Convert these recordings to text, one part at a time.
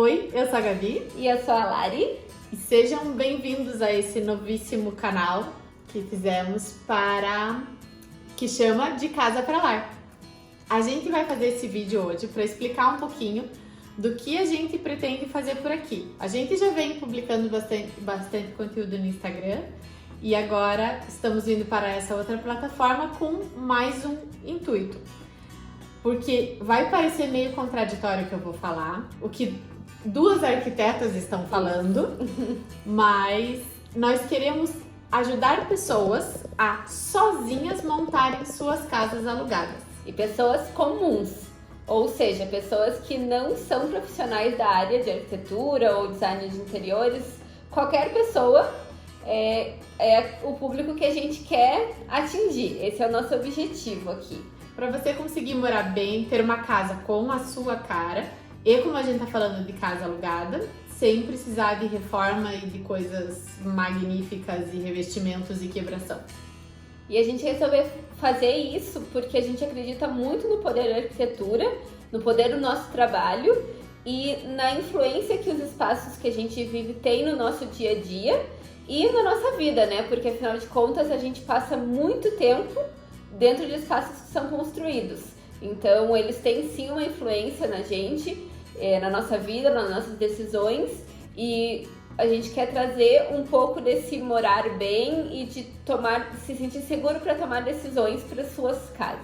Oi, eu sou a Gabi e eu sou a Lari e sejam bem-vindos a esse novíssimo canal que fizemos que chama De Casa para Lar. A gente vai fazer esse vídeo hoje para explicar um pouquinho do que a gente pretende fazer por aqui. A gente já vem publicando bastante conteúdo no Instagram e agora estamos indo para essa outra plataforma com mais um intuito. Porque vai parecer meio contraditório o que eu vou falar, o que duas arquitetas estão falando, mas nós queremos ajudar pessoas a sozinhas montarem suas casas alugadas. E pessoas comuns, ou seja, pessoas que não são profissionais da área de arquitetura ou design de interiores. Qualquer pessoa é o público que a gente quer atingir. Esse é o nosso objetivo aqui. Para você conseguir morar bem, ter uma casa com a sua cara, e como a gente tá falando de casa alugada, sem precisar de reforma e de coisas magníficas e revestimentos e quebração. E a gente resolveu fazer isso porque a gente acredita muito no poder da arquitetura, no poder do nosso trabalho e na influência que os espaços que a gente vive têm no nosso dia a dia e na nossa vida, né? Porque afinal de contas a gente passa muito tempo dentro de espaços que são construídos. Então eles têm sim uma influência na gente, na nossa vida, nas nossas decisões, e a gente quer trazer um pouco desse morar bem e de se sentir seguro para tomar decisões para suas casas.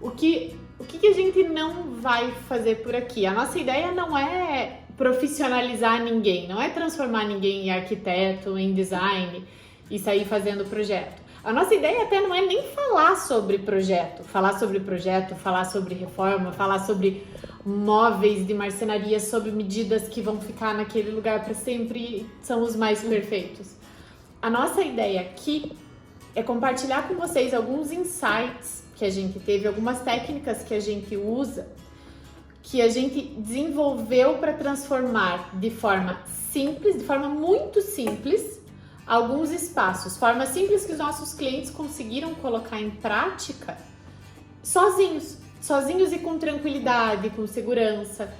O que a gente não vai fazer por aqui? A nossa ideia não é profissionalizar ninguém, não é transformar ninguém em arquiteto, em design e sair fazendo projeto. A nossa ideia até não é nem falar sobre projeto, falar sobre reforma, falar sobre móveis de marcenaria sob medidas que vão ficar naquele lugar para sempre, são os mais perfeitos. A nossa ideia aqui é compartilhar com vocês alguns insights que a gente teve, algumas técnicas que a gente usa, que a gente desenvolveu para transformar de forma simples, de forma muito simples, alguns espaços, formas simples que os nossos clientes conseguiram colocar em prática sozinhos e com tranquilidade, com segurança,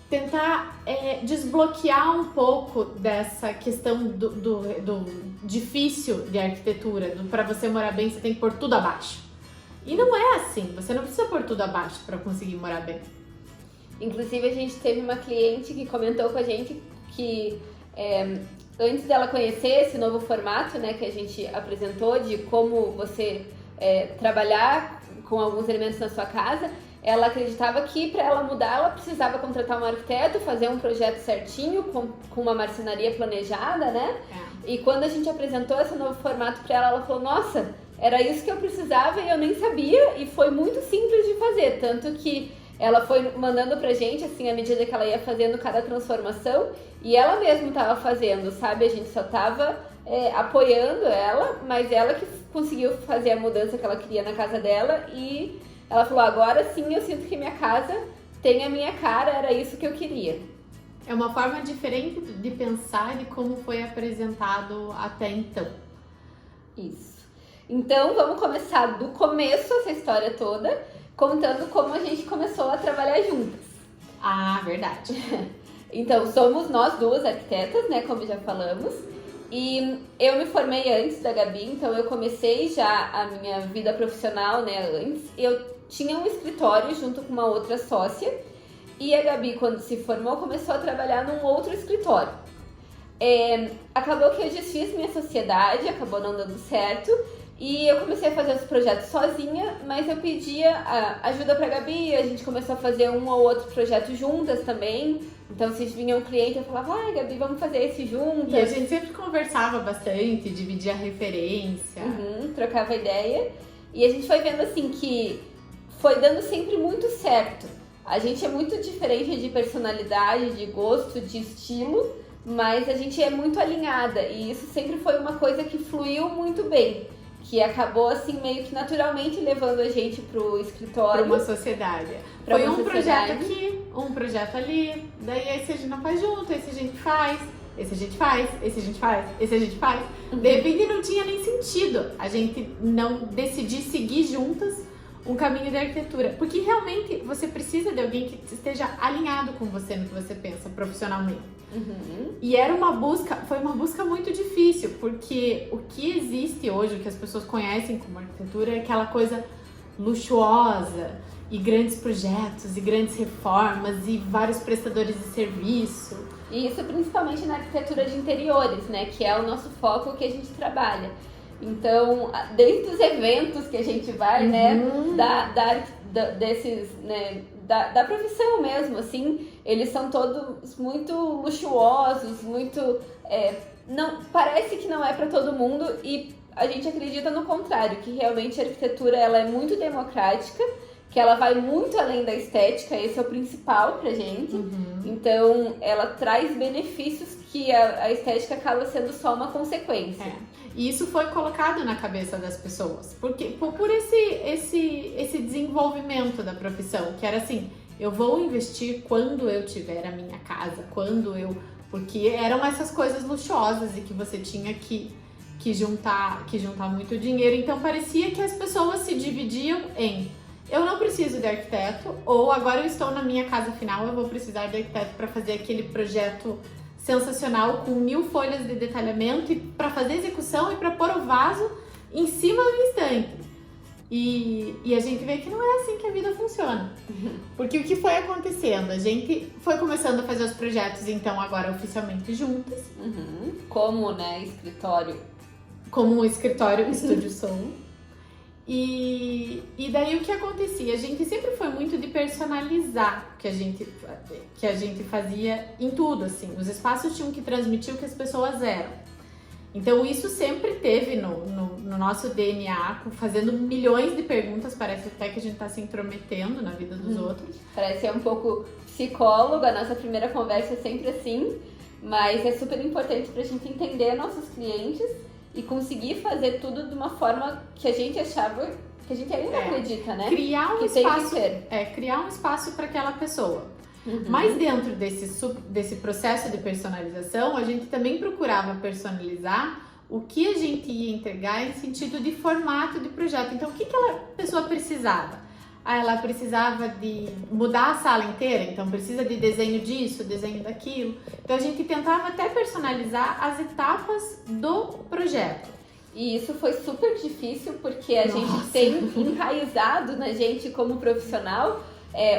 tentar desbloquear um pouco dessa questão do difícil de arquitetura, para você morar bem você tem que pôr tudo abaixo. E não é assim, você não precisa pôr tudo abaixo para conseguir morar bem. Inclusive a gente teve uma cliente que comentou com a gente que antes dela conhecer esse novo formato, né, que a gente apresentou de como você trabalhar com alguns elementos na sua casa, ela acreditava que para ela mudar ela precisava contratar um arquiteto, fazer um projeto certinho, com uma marcenaria planejada, né? E quando a gente apresentou esse novo formato para ela, ela falou, nossa, era isso que eu precisava e eu nem sabia, e foi muito simples de fazer, tanto que ela foi mandando pra gente, assim, à medida que ela ia fazendo cada transformação, e ela mesma estava fazendo, sabe? A gente só estava apoiando ela, mas ela que conseguiu fazer a mudança que ela queria na casa dela, e ela falou, agora sim eu sinto que minha casa tem a minha cara, era isso que eu queria. É uma forma diferente de pensar de como foi apresentado até então. Isso. Então vamos começar do começo essa história toda, contando como a gente começou a trabalhar juntas. Ah, verdade. Então, somos nós duas arquitetas, né, como já falamos, e eu me formei antes da Gabi, então eu comecei já a minha vida profissional, né, antes. Eu tinha um escritório junto com uma outra sócia, e a Gabi, quando se formou, começou a trabalhar num outro escritório. Acabou que eu desfiz minha sociedade, acabou não dando certo, e eu comecei a fazer os projetos sozinha, mas eu pedia ajuda pra Gabi, a gente começou a fazer um ou outro projeto juntas também. Então, se vinha um cliente, eu falava, Gabi, vamos fazer esse juntas. E a gente sempre conversava bastante, dividia referência. Trocava ideia. E a gente foi vendo, assim, que foi dando sempre muito certo. A gente é muito diferente de personalidade, de gosto, de estilo, mas a gente é muito alinhada. E isso sempre foi uma coisa que fluiu muito bem. Que acabou, assim, meio que naturalmente levando a gente pro escritório. Para uma sociedade. Foi um projeto aqui, um projeto ali, daí esse a gente não faz junto, esse a gente faz, esse a gente faz, esse a gente faz, esse a gente faz. De repente não tinha nem sentido a gente não decidir seguir juntas um caminho de arquitetura. Porque realmente você precisa de alguém que esteja alinhado com você no que você pensa profissionalmente. E foi uma busca muito difícil, porque o que existe hoje, o que as pessoas conhecem como arquitetura, é aquela coisa luxuosa, e grandes projetos, e grandes reformas, e vários prestadores de serviço. E isso principalmente na arquitetura de interiores, né? Que é o nosso foco que a gente trabalha. Então, desde os eventos que a gente vai, né? Desses, né? Da profissão mesmo, assim, eles são todos muito luxuosos, muito... não, parece que não é para todo mundo, e a gente acredita no contrário, que realmente a arquitetura ela é muito democrática, que ela vai muito além da estética, esse é o principal pra gente. Então, ela traz benefícios que a estética acaba sendo só uma consequência. E isso foi colocado na cabeça das pessoas, porque por esse desenvolvimento da profissão, que era assim, eu vou investir quando eu tiver a minha casa, porque eram essas coisas luxuosas e que você tinha que juntar muito dinheiro. Então parecia que as pessoas se dividiam em: eu não preciso de arquiteto, ou agora eu estou na minha casa final, eu vou precisar de arquiteto para fazer aquele projeto sensacional com 1000 folhas de detalhamento, e para fazer execução e para pôr o vaso em cima do estante. E a gente vê que não é assim que a vida funciona. Porque o que foi acontecendo? A gente foi começando a fazer os projetos, então, agora oficialmente juntas. Como, né, escritório. Como um escritório, Estúdio Som. E daí o que acontecia? A gente sempre foi muito de personalizar que a gente fazia em tudo, assim. Os espaços tinham que transmitir o que as pessoas eram. Então isso sempre teve no nosso DNA, fazendo milhões de perguntas. Parece até que a gente tá se intrometendo na vida dos outros. Parece ser um pouco psicólogo, a nossa primeira conversa é sempre assim, mas é super importante pra gente entender nossos clientes e conseguir fazer tudo de uma forma que a gente achava, que a gente ainda acredita, né? Criar um que espaço, tem que ser. Criar um espaço para aquela pessoa. Mas dentro desse processo de personalização, a gente também procurava personalizar o que a gente ia entregar em sentido de formato de projeto. Então, o que aquela pessoa precisava? Ela precisava de mudar a sala inteira, então precisa de desenho disso, desenho daquilo. Então a gente tentava até personalizar as etapas do projeto. E isso foi super difícil, porque a gente tem enraizado na gente como profissional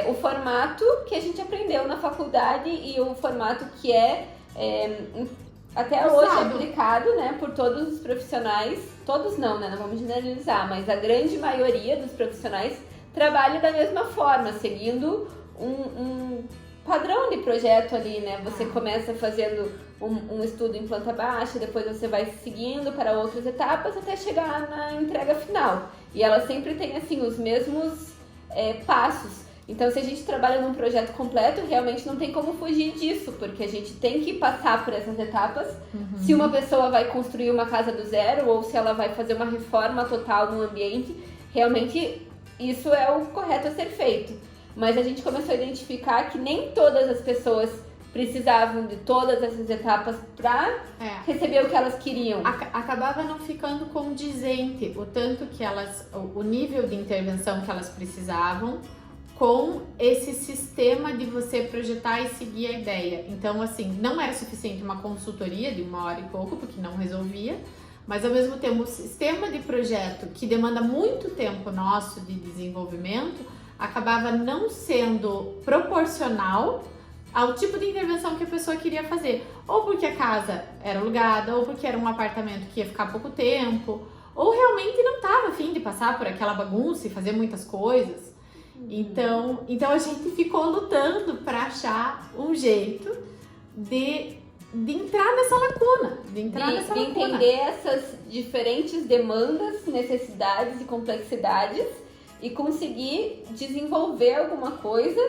o formato que a gente aprendeu na faculdade e o formato que até hoje aplicado, né, por todos os profissionais. Todos não, né, não vamos generalizar, mas a grande maioria dos profissionais trabalha da mesma forma, seguindo um padrão de projeto ali, né? Você começa fazendo um estudo em planta baixa, depois você vai seguindo para outras etapas até chegar na entrega final. E ela sempre tem, assim, os mesmos passos. Então, se a gente trabalha num projeto completo, realmente não tem como fugir disso, porque a gente tem que passar por essas etapas. Se uma pessoa vai construir uma casa do zero ou se ela vai fazer uma reforma total no ambiente, realmente isso é o correto a ser feito. Mas a gente começou a identificar que nem todas as pessoas precisavam de todas essas etapas para receber o que elas queriam. Acabava não ficando condizente o tanto que o nível de intervenção que elas precisavam com esse sistema de você projetar e seguir a ideia. Então, assim, não era suficiente uma consultoria de 1 hora e pouco, porque não resolvia. Mas, ao mesmo tempo, o sistema de projeto, que demanda muito tempo nosso de desenvolvimento, acabava não sendo proporcional ao tipo de intervenção que a pessoa queria fazer. Ou porque a casa era alugada, ou porque era um apartamento que ia ficar pouco tempo, ou realmente não estava a fim de passar por aquela bagunça e fazer muitas coisas. Então a gente ficou lutando para achar um jeito de entrar nessa lacuna, de entender essas diferentes demandas, necessidades e complexidades e conseguir desenvolver alguma coisa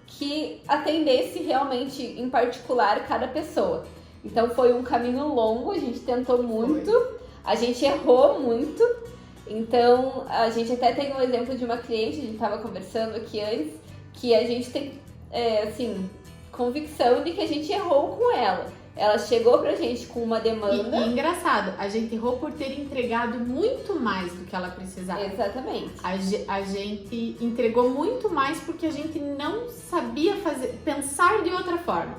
que atendesse realmente, em particular, cada pessoa. Então foi um caminho longo, a gente tentou muito, a gente errou muito. Então a gente até tem um exemplo de uma cliente, a gente estava conversando aqui antes, que a gente tem, assim, convicção de que a gente errou com ela. Ela chegou pra gente com uma demanda. E engraçado, a gente errou por ter entregado muito mais do que ela precisava. Exatamente. A gente entregou muito mais porque a gente não sabia pensar de outra forma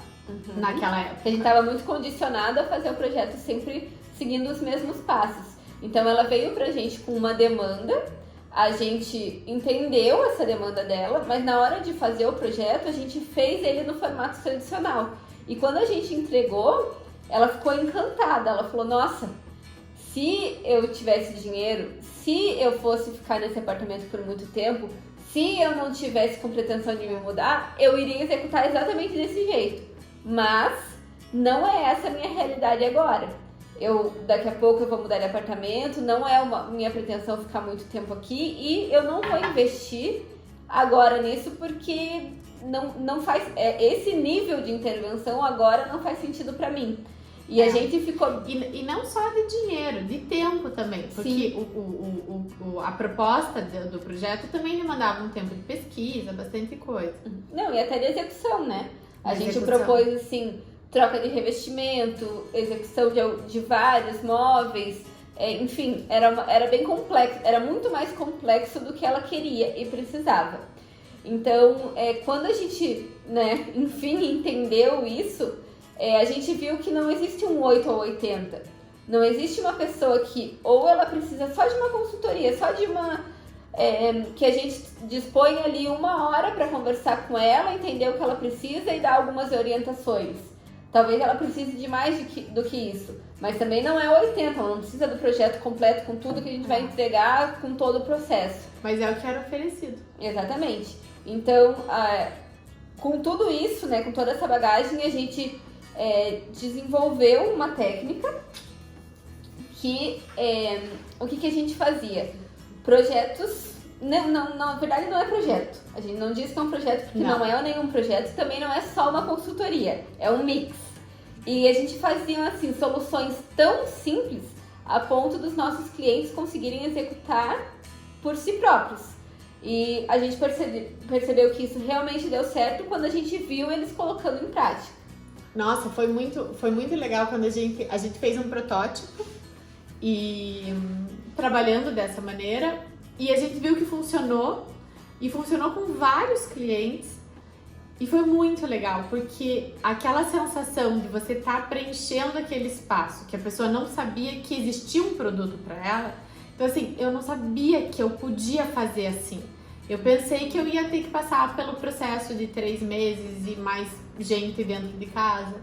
naquela época. A gente estava muito condicionado a fazer o projeto sempre seguindo os mesmos passos. Então ela veio pra gente com uma demanda, a gente entendeu essa demanda dela, mas na hora de fazer o projeto a gente fez ele no formato tradicional. E quando a gente entregou, ela ficou encantada. Ela falou, nossa, se eu tivesse dinheiro, se eu fosse ficar nesse apartamento por muito tempo, se eu não tivesse com pretensão de me mudar, eu iria executar exatamente desse jeito. Mas não é essa a minha realidade agora. Daqui a pouco eu vou mudar de apartamento, não é minha pretensão ficar muito tempo aqui e eu não vou investir agora nisso porque não faz, esse nível de intervenção agora não faz sentido pra mim. E a gente ficou... E não só de dinheiro, de tempo também. Porque a proposta do projeto também demandava um tempo de pesquisa, bastante coisa. Não, e até de execução, né? A gente propôs, assim, troca de revestimento, execução de vários móveis, enfim, era bem complexo, era muito mais complexo do que ela queria e precisava. Então, quando a gente, né, enfim, entendeu isso, a gente viu que não existe um 8 ou 80. Não existe uma pessoa que ou ela precisa só de uma consultoria, só de uma... que a gente dispõe ali 1 hora para conversar com ela, entender o que ela precisa e dar algumas orientações. Talvez ela precise de mais do que isso, mas também não é 80, ela não precisa do projeto completo com tudo que a gente vai entregar, com todo o processo. Mas é o que era oferecido. Exatamente. Então, com tudo isso, né, com toda essa bagagem, a gente desenvolveu uma técnica que, o que a gente fazia? Projetos, na verdade não é projeto, a gente não diz que é um projeto porque não é nenhum projeto, também não é só uma consultoria, é um mix. E a gente fazia, assim, soluções tão simples a ponto dos nossos clientes conseguirem executar por si próprios. E a gente percebeu que isso realmente deu certo quando a gente viu eles colocando em prática. Nossa, foi muito legal quando a gente fez um protótipo e trabalhando dessa maneira e a gente viu que funcionou e funcionou com vários clientes e foi muito legal porque aquela sensação de você estar preenchendo aquele espaço que a pessoa não sabia que existia um produto para ela. Então assim, eu não sabia que eu podia fazer assim. Eu pensei que eu ia ter que passar pelo processo de 3 meses e mais gente dentro de casa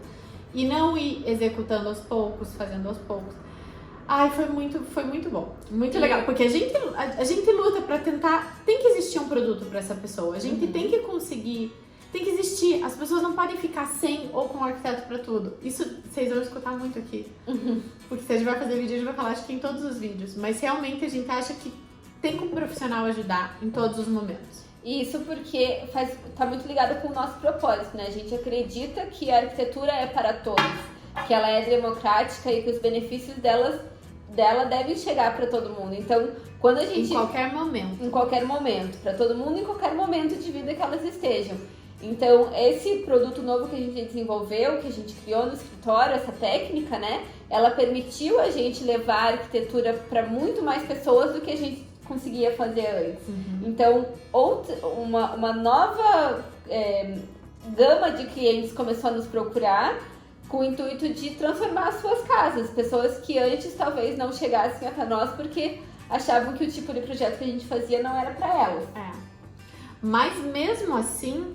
e não ir executando aos poucos, fazendo aos poucos. Ai, foi muito bom, muito legal, porque a gente luta pra tentar, tem que existir um produto pra essa pessoa, a gente tem que conseguir, tem que existir, as pessoas não podem ficar sem ou com um arquiteto pra tudo. Isso vocês vão escutar muito aqui, porque se a gente vai fazer vídeo, a gente vai falar acho que em todos os vídeos, mas realmente a gente acha que tem como profissional ajudar em todos os momentos. Isso porque tá muito ligado com o nosso propósito, né? A gente acredita que a arquitetura é para todos, que ela é democrática e que os benefícios dela devem chegar para todo mundo. Então, quando a gente... Em qualquer momento. Em qualquer momento. Para todo mundo, em qualquer momento de vida que elas estejam. Então, esse produto novo que a gente desenvolveu, que a gente criou no escritório, essa técnica, né? Ela permitiu a gente levar a arquitetura para muito mais pessoas do que a gente conseguia fazer antes. Então, uma nova gama de clientes começou a nos procurar com o intuito de transformar as suas casas. Pessoas que antes talvez não chegassem até nós porque achavam que o tipo de projeto que a gente fazia não era para elas. Mas mesmo assim,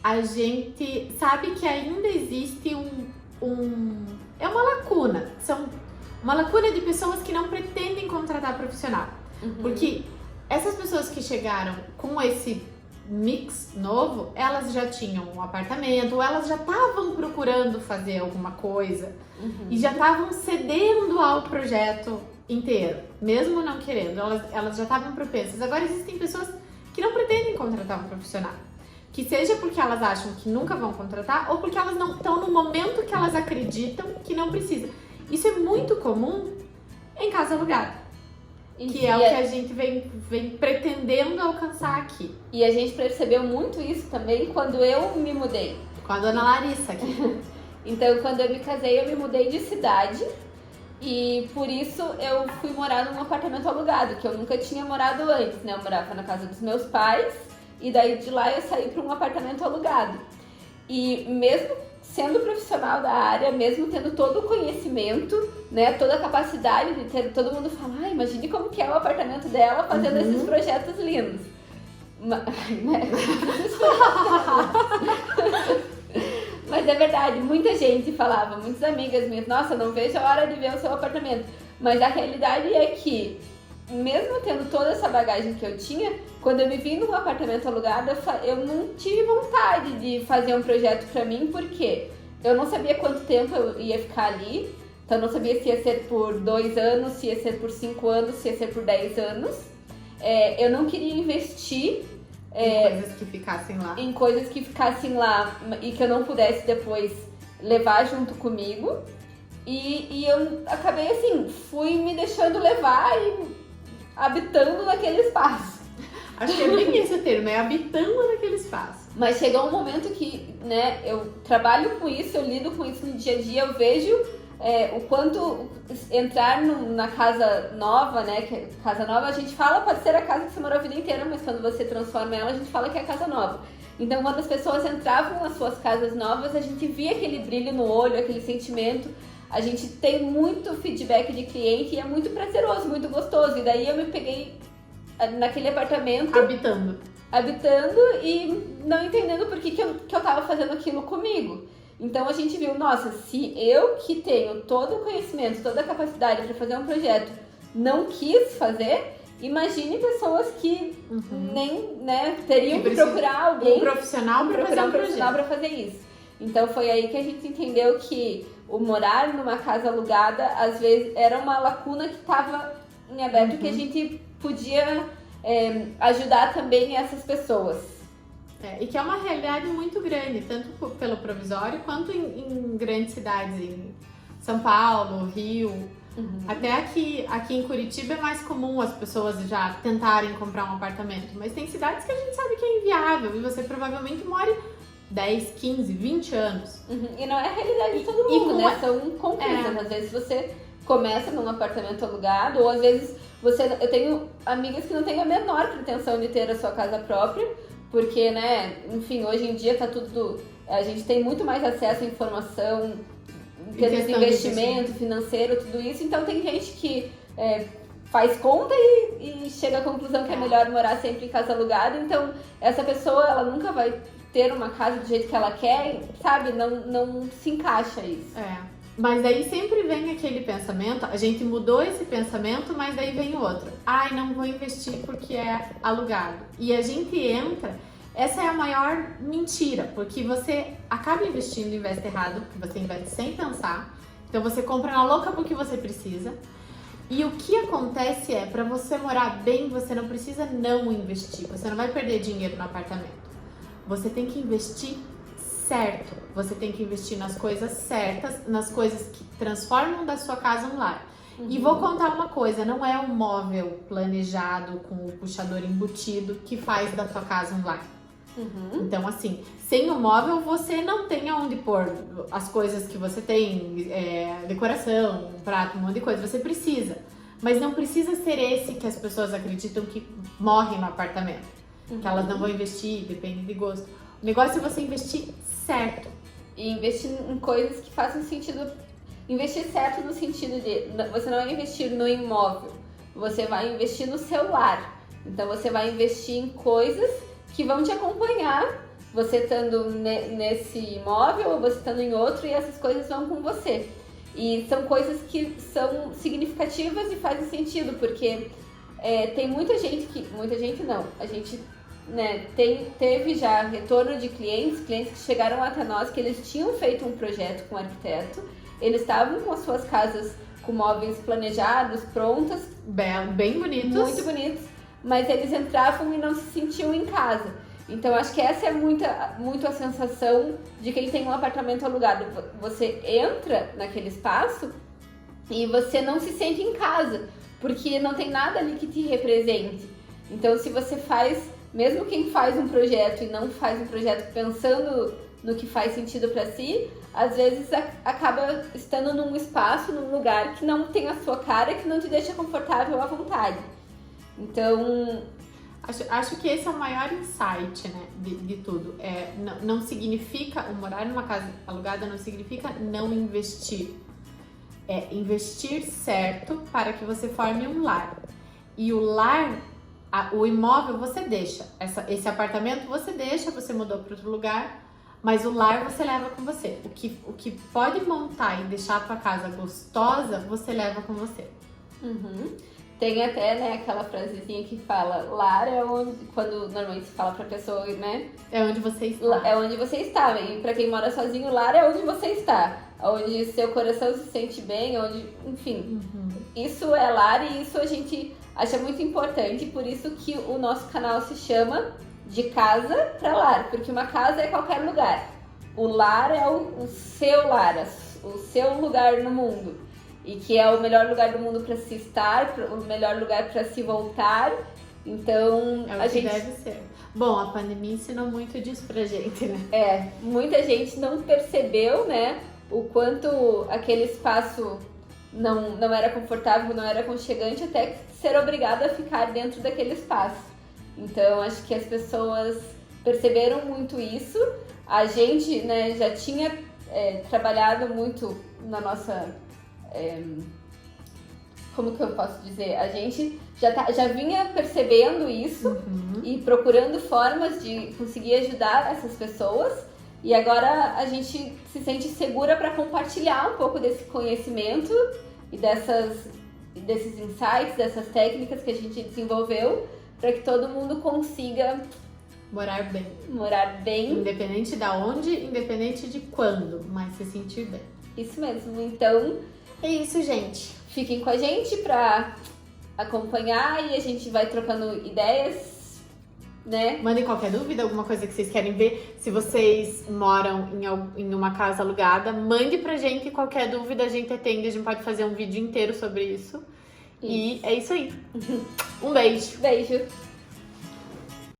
a gente sabe que ainda existe é uma lacuna. São uma lacuna de pessoas que não pretendem contratar profissional. Porque essas pessoas que chegaram com esse mix novo, elas já tinham um apartamento, ou elas já estavam procurando fazer alguma coisa e já estavam cedendo ao projeto inteiro, mesmo não querendo, elas já estavam propensas. Agora existem pessoas que não pretendem contratar um profissional, que seja porque elas acham que nunca vão contratar ou porque elas não estão no momento que elas acreditam que não precisa. Isso é muito comum em casa alugada. Que é o que a gente vem pretendendo alcançar aqui. E a gente percebeu muito isso também quando eu me mudei. Com a dona Larissa aqui. Então, quando eu me casei, eu me mudei de cidade e por isso eu fui morar num apartamento alugado, que eu nunca tinha morado antes, né? Eu morava na casa dos meus pais e daí de lá eu saí para um apartamento alugado. E mesmo sendo profissional da área, mesmo tendo todo o conhecimento, né, toda a capacidade de ter, todo mundo fala, imagine como que é o apartamento dela fazendo esses projetos lindos. Mas é verdade, muita gente falava, muitas amigas minhas, nossa, não vejo a hora de ver o seu apartamento. Mas a realidade é que, mesmo tendo toda essa bagagem que eu tinha, quando eu me vi num apartamento alugado, eu não tive vontade de fazer um projeto pra mim, porque eu não sabia quanto tempo eu ia ficar ali, então eu não sabia se ia ser por 2 anos, se ia ser por 5 anos, se ia ser por 10 anos. Eu não queria investir em coisas que ficassem lá e que eu não pudesse depois levar junto comigo. E eu acabei assim, fui me deixando levar e habitando naquele espaço. Acho que é bem esse o termo, é habitando naquele espaço. Mas chegou um momento que, né, eu trabalho com isso, eu lido com isso no dia a dia, eu vejo o quanto entrar na casa nova, né, que casa nova a gente fala, pode ser a casa que você morou a vida inteira, mas quando você transforma ela, a gente fala que é a casa nova. Então, quando as pessoas entravam nas suas casas novas, a gente via aquele brilho no olho, aquele sentimento. A gente tem muito feedback de cliente e é muito prazeroso, muito gostoso. E daí eu me peguei naquele apartamento habitando e não entendendo por que eu tava fazendo aquilo comigo. Então a gente viu, nossa, se eu que tenho todo o conhecimento, toda a capacidade para fazer um projeto não quis fazer, imagine pessoas que nem, né, teriam que procurar alguém, um profissional para fazer isso. Então foi aí que a gente entendeu que o morar numa casa alugada às vezes era uma lacuna que estava em aberto, que a gente podia ajudar também essas pessoas. E que é uma realidade muito grande, tanto pelo provisório quanto em grandes cidades, em São Paulo, Rio. Até aqui em Curitiba é mais comum as pessoas já tentarem comprar um apartamento, mas tem cidades que a gente sabe que é inviável e você provavelmente mora 10, 15, 20 anos. E não é a realidade de todo mundo, né? São conquistas. Às vezes você começa num apartamento alugado, ou às vezes eu tenho amigas que não têm a menor pretensão de ter a sua casa própria, porque, né, enfim, hoje em dia tá tudo... A gente tem muito mais acesso à informação em termos de investimento financeiro, tudo isso. Então tem gente que faz conta e chega à conclusão que é melhor morar sempre em casa alugada. Então essa pessoa, ela nunca vai ter uma casa do jeito que ela quer, sabe? Não se encaixa isso. Mas daí sempre vem aquele pensamento, a gente mudou esse pensamento, mas daí vem o outro. Não vou investir porque é alugado. E a gente entra, essa é a maior mentira, porque você acaba investindo e investe errado, porque você investe sem pensar. Então você compra na louca porque você precisa. E o que acontece para você morar bem, você não precisa não investir, você não vai perder dinheiro no apartamento. Você tem que investir certo, você tem que investir nas coisas certas, nas coisas que transformam da sua casa um lar. E vou contar uma coisa, não é um móvel planejado com o puxador embutido que faz da sua casa um lar. Então, assim, sem o móvel você não tem aonde pôr as coisas que você tem, decoração, um prato, um monte de coisa, você precisa. Mas não precisa ser esse que as pessoas acreditam que morre no apartamento, que elas não vão investir, depende de gosto. O negócio é você investir certo. E investir em coisas que façam sentido. Investir certo no sentido de... Você não vai investir no imóvel. Você vai investir no seu lar. Então você vai investir em coisas que vão te acompanhar. Você estando nesse imóvel ou você estando em outro, e essas coisas vão com você. E são coisas que são significativas e fazem sentido. Porque tem muita gente que... Muita gente não. A gente... Né, teve já retorno de clientes que chegaram até nós, que eles tinham feito um projeto com o arquiteto, eles estavam com as suas casas com móveis planejados, prontas, bem bonitos, muito bonitos, mas eles entravam e não se sentiam em casa. Então acho que essa é muito a sensação de quem tem um apartamento alugado. Você entra naquele espaço e você não se sente em casa, porque não tem nada ali que te represente. Então se você faz... Mesmo quem faz um projeto e não faz um projeto pensando no que faz sentido para si, às vezes acaba estando num espaço, num lugar que não tem a sua cara, que não te deixa confortável à vontade. Então, acho que esse é o maior insight, né, de tudo. Não significa, o morar numa casa alugada não significa não investir. É investir certo para que você forme um lar. E o lar, o imóvel você deixa. Esse apartamento você deixa, você mudou para outro lugar, mas o lar você leva com você. O que pode montar e deixar a tua casa gostosa, você leva com você. Uhum. Tem até, né, aquela frasezinha que fala, lar é onde, quando normalmente se fala pra pessoa, né? É onde você está. É onde você está. E pra quem mora sozinho, lar é onde você está. Onde seu coração se sente bem, onde, enfim. Uhum. Isso é lar e isso a gente acha muito importante. Por isso que o nosso canal se chama De Casa pra Lar. Porque uma casa é qualquer lugar. O lar é o seu lar, o seu lugar no mundo. E que é o melhor lugar do mundo para se estar, o melhor lugar para se voltar. Então, a gente deve ser. Bom, a pandemia ensinou muito disso pra gente, né? Muita gente não percebeu, né, o quanto aquele espaço não era confortável, não era aconchegante, até ser obrigada a ficar dentro daquele espaço. Então, acho que as pessoas perceberam muito isso. A gente, né, já tinha trabalhado muito na nossa... como que eu posso dizer? A gente já vinha percebendo isso e procurando formas de conseguir ajudar essas pessoas. E agora a gente se sente segura para compartilhar um pouco desse conhecimento e desses insights, dessas técnicas que a gente desenvolveu para que todo mundo consiga morar bem. Morar bem. Independente de onde, independente de quando, mas se sentir bem. Isso mesmo. Então, é isso, gente. Fiquem com a gente para acompanhar e a gente vai trocando ideias, né? Mandem qualquer dúvida, alguma coisa que vocês querem ver. Se vocês moram em uma casa alugada, mande pra gente qualquer dúvida, a gente atende. A gente pode fazer um vídeo inteiro sobre isso. E é isso aí. Um beijo. Beijo.